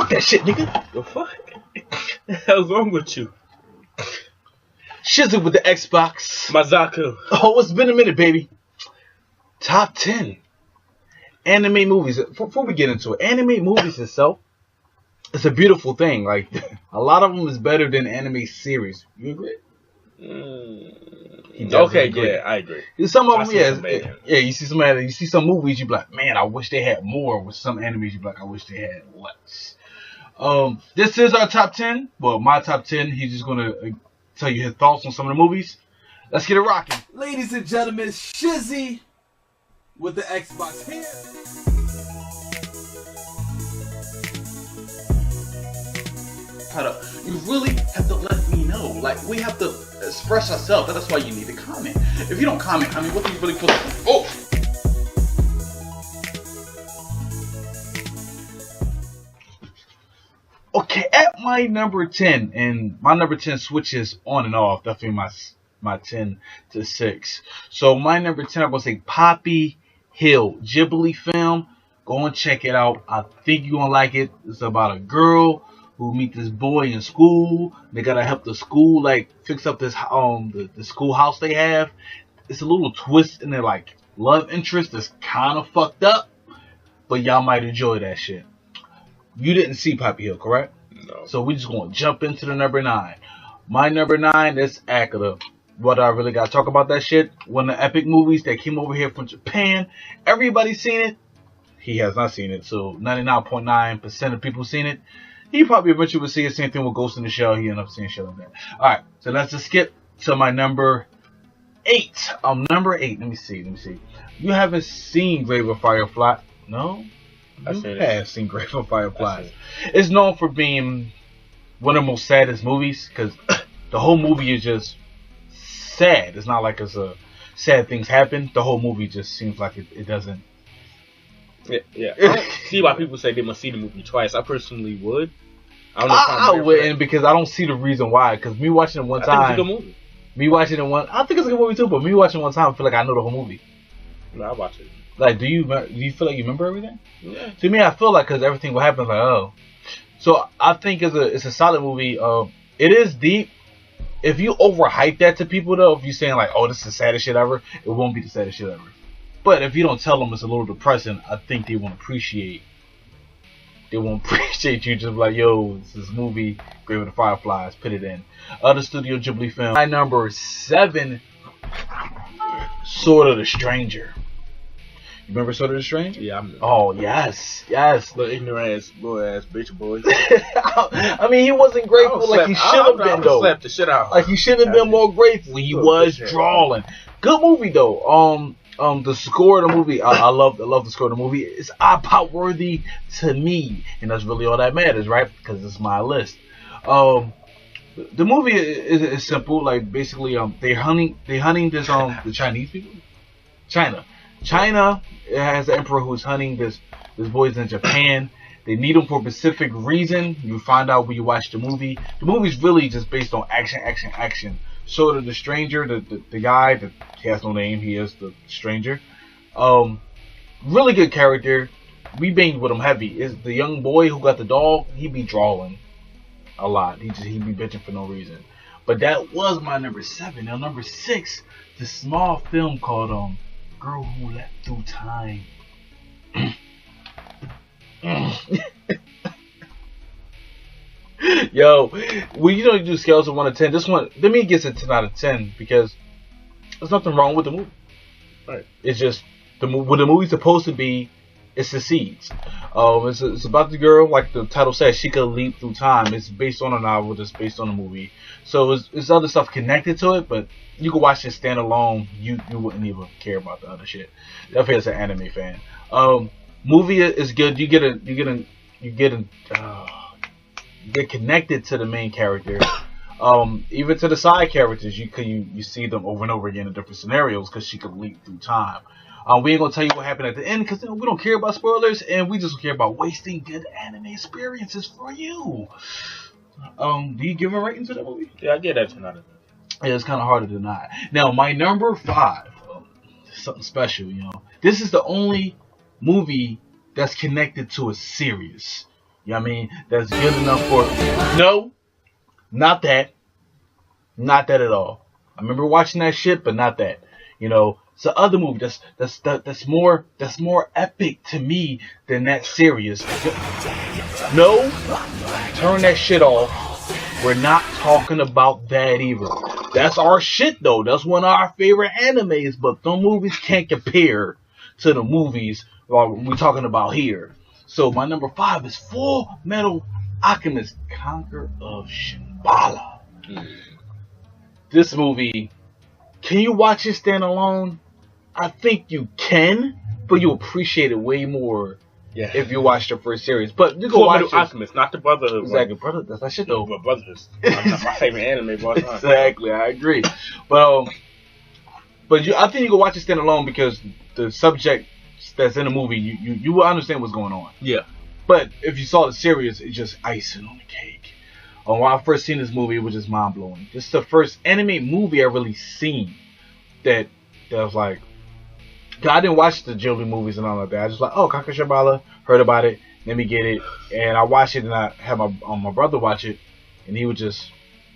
Fuck that shit, nigga. The fuck? What the hell's wrong with you? Shizzy with the Xbox. Mazaku. Oh, it's been a minute, baby. Top 10 anime movies. Before we get into it, anime movies itself, it's a beautiful thing. Like, a lot of them is better than anime series. You agree? Okay, agree. Yeah, I agree. Some of them, yeah. You see some movies, you be like, man, I wish they had more. With some animes, you be like, I wish they had less. This is our top 10. Well, my top 10. He's just gonna tell you his thoughts on some of the movies. Let's get it rocking, ladies and gentlemen. Shizzy with the Xbox here. You really have to let me know. Like, we have to express ourselves. That's why you need to comment. If you don't comment, I mean, what do you really feel? Oh! Okay, at my number 10, and my number 10 switches on and off. Definitely my 10 to 6. So my number 10, I'm going to say Poppy Hill. Ghibli film. Go and check it out. I think you're going to like it. It's about a girl who meet this boy in school. They gotta help the school like fix up this the schoolhouse they have. It's a little twist in their like love interest that's kind of fucked up, but y'all might enjoy that shit. You didn't see Poppy Hill, correct? No. So we just gonna jump into the number 9. My number 9 is Akira. What I really gotta talk about that shit? One of the epic movies that came over here from Japan. Everybody's seen it. He has not seen it, so 99.9% of people seen it. He probably eventually would see the same thing with Ghost in the Shell. He ended up seeing shit like that. Alright, so let's just skip to my number 8. Number 8. Let me see. You haven't seen Grave of Firefly? No? You have seen Grave of Firefly. It's known for being one of the most saddest movies because the whole movie is just sad. It's not like it's a sad things happen. The whole movie just seems like it doesn't. Yeah. I don't see why people say they must see the movie twice. I personally would. I wouldn't because I don't see the reason why. Because me watching it one time, I think it's a good movie. I think it's a good movie too. But me watching it one time, I feel like I know the whole movie. No, I watch it. Like, do you feel like you remember everything? Yeah. To me, I feel like because everything will happen, like oh. So I think it's a solid movie. It is deep. If you overhype that to people though, if you're saying like, oh, this is the saddest shit ever, it won't be the saddest shit ever. But if you don't tell them it's a little depressing, I think they won't appreciate. They won't appreciate you just like, yo, this movie, Grave of the Fireflies, put it in. Other Studio Ghibli film. My number 7, Sword of the Stranger. You remember Sword of the Stranger? Yeah, oh yes. Little ignorant ass bitch boy. I mean, he wasn't grateful like he should have been though. Slapped the shit out. Like he should have been more grateful. He was drawing. Good movie though. The score of the movie, I love the score of the movie. It's iPod worthy to me, and that's really all that matters, right? Because it's my list. The movie is simple. Like basically, they hunting this the Chinese people. China has an emperor who's hunting this boys in Japan. They need him for a specific reason. You find out when you watch the movie. The movie's really just based on action. Sword of the Stranger, the guy that he has no name, he is the stranger. Really good character. We banged with him heavy. Is the young boy who got the dog? He be drawing a lot. He be bitching for no reason. But that was my number 7. Now number 6, the small film called Girl Who Leapt Through Time. Yo, when you don't do scales of 1 to 10, this one, to me, gets a 10 out of 10 because there's nothing wrong with the movie. Right. It's just what the movie's supposed to be. It succeeds. It's about the girl, like the title says, she could leap through time. It's based on a novel that's based on a movie, so it's other stuff connected to it. But you can watch it stand alone. You wouldn't even care about the other shit. Definitely as an anime fan. Movie is good. You get connected to the main character, even to the side characters. You see them over and over again in different scenarios because she could leap through time. We ain't gonna tell you what happened at the end because we don't care about spoilers and we just care about wasting good anime experiences for you. Do you give a rating to that movie? Yeah, I get that 10 out of 10. Yeah, it's kind of hard to deny. Now, my number 5, something special. You know, this is the only movie that's connected to a series. You know what I mean? That's good enough for... No, not that. Not that at all. I remember watching that shit, but not that. You know, it's the other movie that's more epic to me than that serious. No, turn that shit off. We're not talking about that either. That's our shit though. That's one of our favorite animes, but the movies can't compare to the movies we're talking about here. So my number 5 is Full Metal Alchemist, Conquer of Shambhala. This movie, can you watch it stand alone? I think you can, but you'll appreciate it way more if you watch the first series. But you go watch it. Alchemist, not the Brotherhood. Exactly, brother. That's that shit though. But Brotherhood. That's my favorite anime of all time. Exactly, I agree. But I think you can watch it stand alone because the subject that's in the movie, you will understand what's going on. Yeah. But if you saw the series, it's just icing on the cake. When I first seen this movie, it was just mind blowing. This is the first anime movie I really seen that was like. Cause I didn't watch the Ghibli movies and all like that. I just like, oh, Conquer Shambhala, heard about it, let me get it, and I watched it, and I had my brother watch it, and he was just.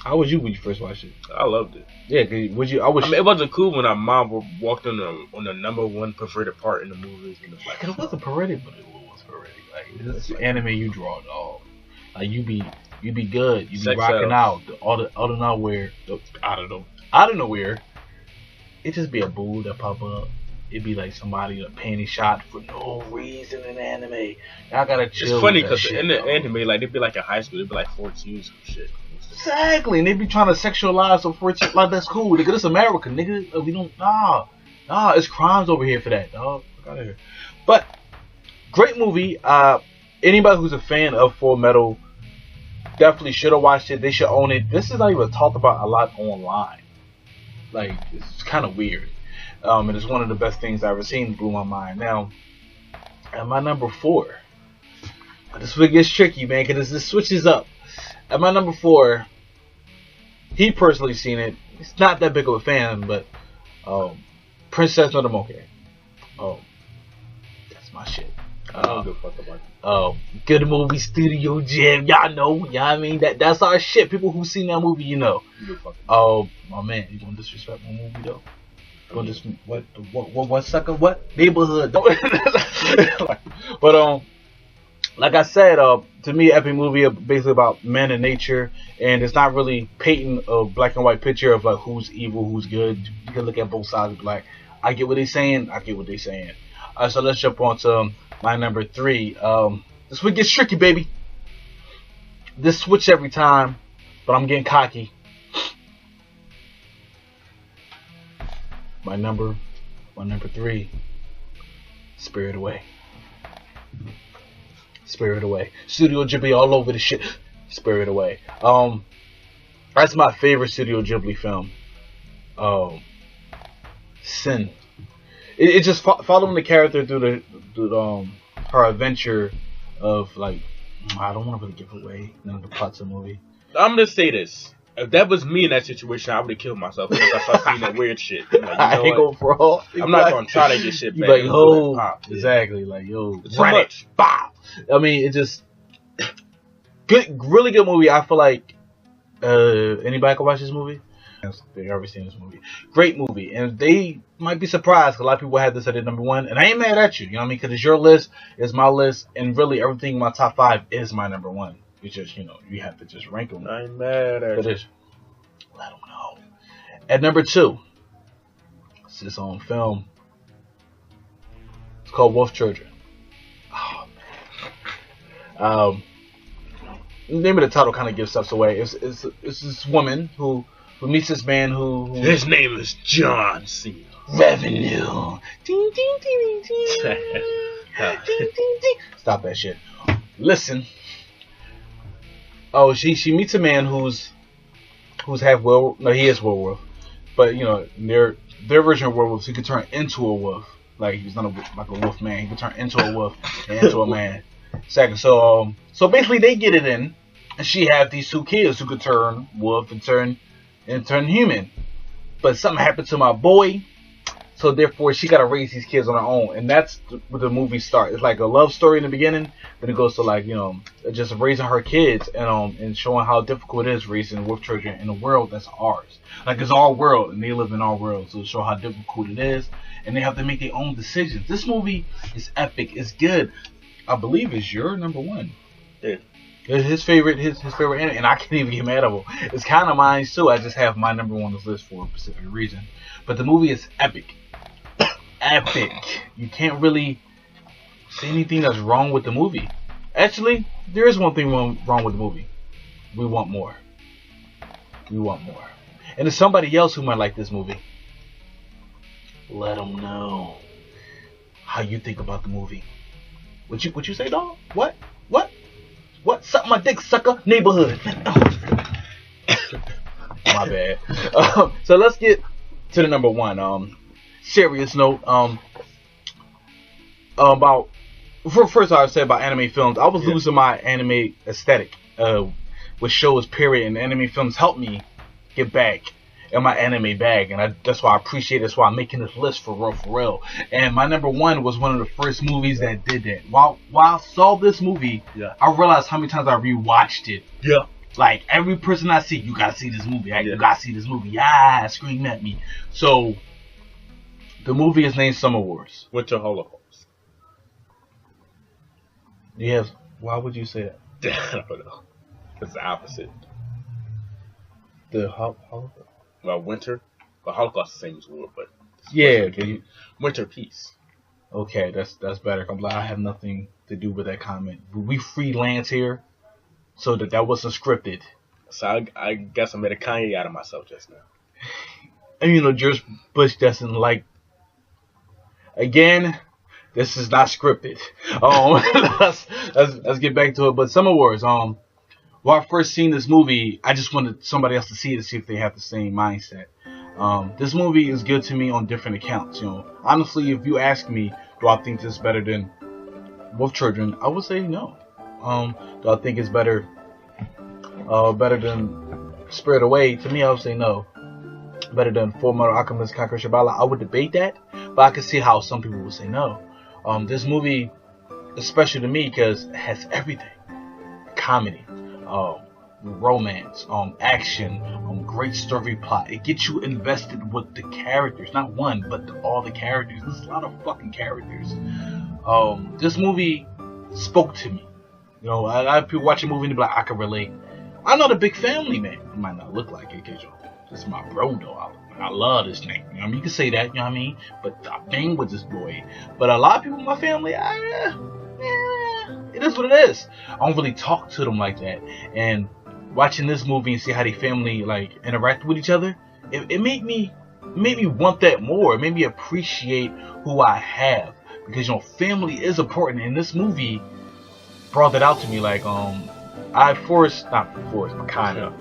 How was you when you first watched it? I loved it. Yeah, cause would you? I mean, it wasn't cool when our mom walked on the number one perverted part in the movies. And like, cause it wasn't perverted, but it was perverted. Like this is anime you draw, dog. Like you be good, you be rocking out out of nowhere, out of nowhere. It just be a boo that pop up. It'd be like somebody a panty shot for no reason in anime. Y'all gotta chill. It's funny because in the anime, like they'd be like in high school, they'd be like 14 some shit. Exactly, and they be trying to sexualize a 14. Like that's cool, nigga. This America, nigga. We don't nah. It's crimes over here for that, dog. Fuck out of here. But great movie. Anybody who's a fan of Full Metal definitely should have watched it. They should own it. This is not even talked about a lot online. Like it's kind of weird. And it's one of the best things I've ever seen. Blew my mind. Now, at my number 4, this one gets tricky, man, because this switches up. At my number 4, he personally seen it. He's not that big of a fan, but Princess Mononoke. That's my shit. Good movie, Studio Gem. Y'all know. You know what I mean? That's our shit. People who seen that movie, you know. My man, you gonna disrespect my movie though? Just what sucker, what neighborhood. But like I said, to me, epic movie basically about men and nature, and it's not really painting a black and white picture of like who's evil, who's good. You can look at both sides. Like I get what they're saying, I get what they're saying. So let's jump on to my number 3. This one gets tricky, baby. This switch every time, but I'm getting cocky. My number 3, Spirit Away. Spirit Away. Studio Ghibli all over the shit. Spirit Away. That's my favorite Studio Ghibli film. Sin. It just following the character through her adventure of like. I don't want to really give away none of the plots of the movie. I'm gonna say this. If that was me in that situation, I would have killed myself because I started seeing that weird shit. Like, I ain't going for all. I'm not gonna try to get shit back. Like, oh, exactly. Like, yo, too much. Bow. I mean, it just good, really good movie. I feel like anybody can watch this movie. They've ever seen this movie. Great movie, and they might be surprised. A lot of people had this at their number 1, and I ain't mad at you. You know what I mean? Because it's your list, it's my list, and really everything in my top 5 is my number 1. It's just, you know, you have to just rank them. I ain't mad at you. Let them know. At number 2, it's its own film. It's called Wolf Children. Oh, man. The name of the title kind of gives stuff away. It's this woman who meets this man who his name is John Cena. Revenue. Ding, ding, ding, ding. Ding, ding, ding. Stop that shit. Listen. Oh, she meets a man who's half werewolf. No, he is werewolf, but you know their version of werewolves, he could turn into a wolf. Like he's not like a wolf man. He could turn into a wolf and into a man. Second, so basically they get it in, and she have these 2 kids who could turn wolf and turn human. But something happened to my boy, So therefore, she gotta raise these kids on her own, and that's where the movie starts. It's like a love story in the beginning, then it goes to like just raising her kids and showing how difficult it is raising wolf children in a world that's ours. Like it's our world, and they live in our world, so it show how difficult it is, and they have to make their own decisions. This movie is epic. It's good. I believe it's your number one. Yeah. His favorite anime, and I can't even get mad at him. It's kind of mine too. I just have my number one on this list for a specific reason. But the movie is epic. Epic. You can't really say anything that's wrong with the movie. Actually, there is one thing wrong with the movie. We want more. We want more. And there's somebody else who might like this movie. Let them know how you think about the movie. What you say, dog? What? Suck my dick, sucker. Neighborhood. My bad. So let's get to the number one. Serious note. About first I said about anime films. I was losing my anime aesthetic. With shows, period, and anime films helped me get back in my anime bag, and that's why I appreciate it. That's why I'm making this list for real. And my number one was one of the first movies that did that. While I saw this movie, I realized how many times I rewatched it. Yeah. Like every person I see, you gotta see this movie. You gotta see this movie. Yeah, scream at me. So the movie is named Summer Wars. Winter Holocaust. Yes. Why would you say that? I don't know. It's the opposite. The Holocaust. Well, winter. Well, Holocaust is the same as war, but yeah, winter peace. Okay, that's better. I'm glad I have nothing to do with that comment. We freelance here, so that wasn't scripted. So I guess I made a Kanye out of myself just now. And George Bush doesn't like. Again, this is not scripted. Let's get back to it. But Summer Wars. When I first seen this movie, I just wanted somebody else to see it to see if they have the same mindset. This movie is good to me on different accounts. Honestly, if you ask me, do I think this is better than Wolf Children? I would say no. Do I think it's better than Spirit Away? To me, I would say no. Better than Fullmetal Alchemist Conquer Shibala? I would debate that, but I could see how some people would say no. This movie is special to me because it has everything: comedy, romance, action, great story plot. It gets you invested with the characters, not one, but all the characters. There's a lot of fucking characters. This movie spoke to me. A lot of people watch a movie and be like, I can relate. I'm not a big family man. It might not look like it, because this is my bro though. I love this nigga. You can say that, you know what I mean? But I bang with this boy. But a lot of people in my family, it is what it is. I don't really talk to them like that. And watching this movie and see how they family interact with each other, it made me want that more. It made me appreciate who I have, because family is important. And this movie brought that out to me. I forced, not forced, but kind of.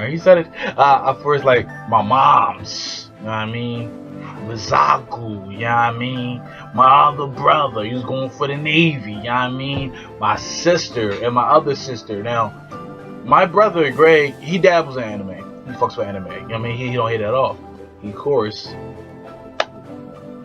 He said it. I forced my mom's. You know what I mean? Mazaku, you know what I mean? My other brother, he was going for the Navy, you know what I mean? My sister and my other sister. Now, my brother, Greg, he dabbles in anime. He fucks with anime. You know what I mean? He don't hate it at all. He, of course,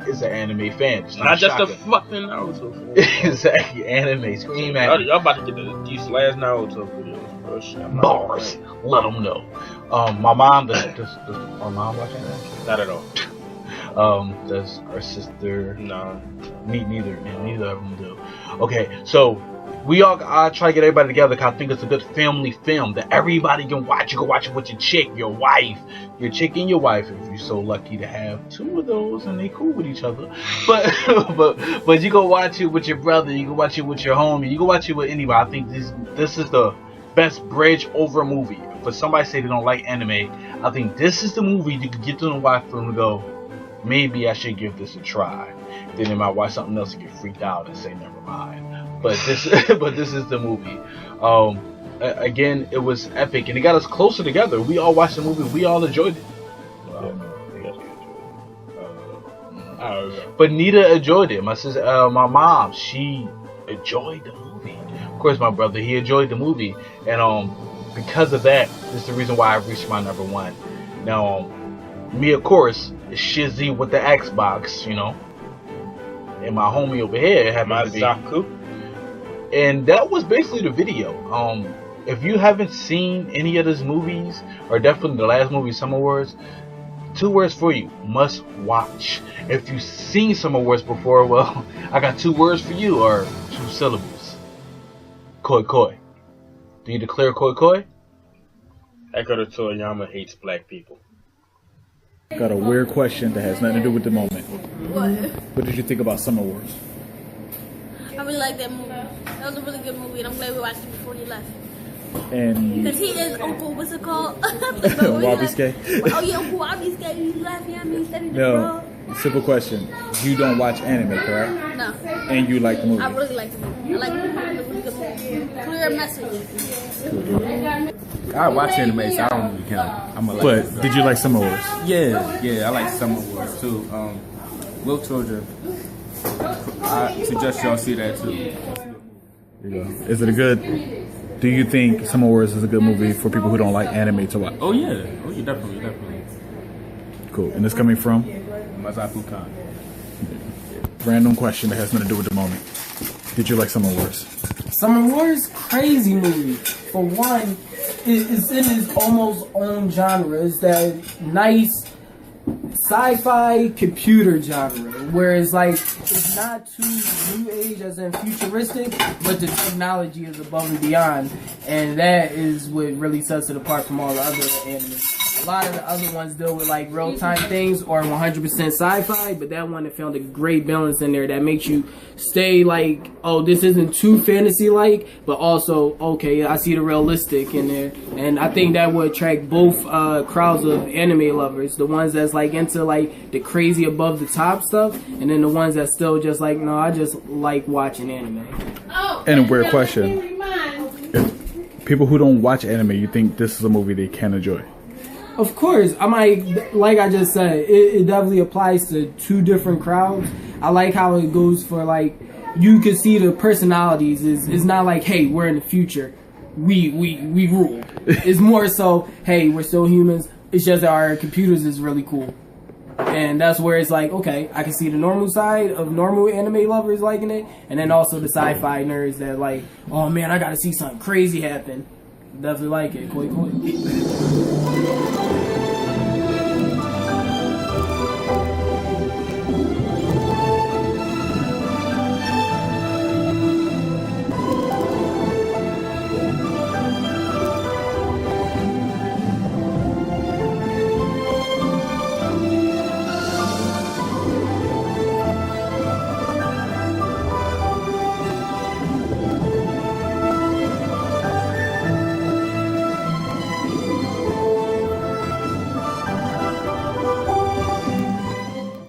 is an anime fan. It's not just a fucking Naruto. Exactly, anime. Scream at me. Y'all about to get these last Naruto videos, bro. Shit, bars. Let them know. My mom, does our mom watch anime? Not at all. Does our sister? No. Neither of them do. Okay, so I try to get everybody together because I think it's a good family film that everybody can watch. You can watch it with your chick, your wife, your chick and your wife, if you're so lucky to have two of those and they cool with each other. But you can watch it with your brother, you can watch it with your homie, you can watch it with anybody. I think this is the best bridge over movie. For somebody say they don't like anime, I think this is the movie you can get to the wife and go, maybe I should give this a try. Then they might watch something else and get freaked out and say never mind. But this is the movie. Again, it was epic and it got us closer together. We all watched the movie. We all enjoyed it. But Nita enjoyed it. My sister, my mom, she enjoyed the movie. Of course, my brother, he enjoyed the movie, and because of that, this is the reason why I reached my number one. Now, Me, of course, Shizzy with the Xbox, you know. And my homie over here happens to be. Mazaku. And that was basically the video. If you haven't seen any of those movies, or definitely the last movie, Summer Wars, 2 words for you: must watch. If you've seen Summer Wars before, well, I got 2 words for you, or 2 syllables. Koi koi. Do you declare koi koi? Echo the Toriyama hates black people. Got a weird question that has nothing to do with the moment. What? What did you think about Summer Wars? I really like that movie. That was a really good movie, and I'm glad we watched it before you left. And Because he is Uncle, what's it called? Wabi's Oh, yeah, Uncle Wabi's gay. You laughing at me, steady No, simple question. You don't watch anime, correct? No. And you like the movie? I really like the movie. I like the movie. It was a good movie. Clear message. I watch anime, so I don't really count. I'm a But did you like Summer Wars? yeah, I like Summer Wars too. Will Trojan. I suggest y'all see that too. Here you go. Is it a good? Do you think Summer Wars is a good movie for people who don't like anime to watch? Oh yeah, definitely. Cool. And it's coming from? Mazaku Khan. Random question that has nothing to do with the moment. Did you like Summer Wars? Summer Wars, crazy movie. For one, it's in its almost own genre. It's that nice sci-fi computer genre, where it's like it's not too new age as in futuristic, but the technology is above and beyond, and that is what really sets it apart from all the other animes. A lot of the other ones deal with like real-time things or 100% sci-fi, but that one, it found a great balance in there that makes you stay like, oh, this isn't too fantasy-like, but also, okay, I see the realistic in there. And I think that would attract both crowds of anime lovers, the ones that's like into like the crazy above-the-top stuff, and then the ones that still just like, no, I just like watching anime. And a weird question. If people who don't watch anime, you think this is a movie they can enjoy? Of course, I might, like I just said, it definitely applies to 2 different crowds. I like how it goes for like, you can see the personalities. It's not like, hey, we're in the future, we rule. It's more so, hey, we're still humans. It's just that our computers is really cool. And that's where it's like, okay, I can see the normal side of normal anime lovers liking it, and then also the sci-fi nerds that like, oh man, I gotta see something crazy happen. Definitely like it. Koi koi.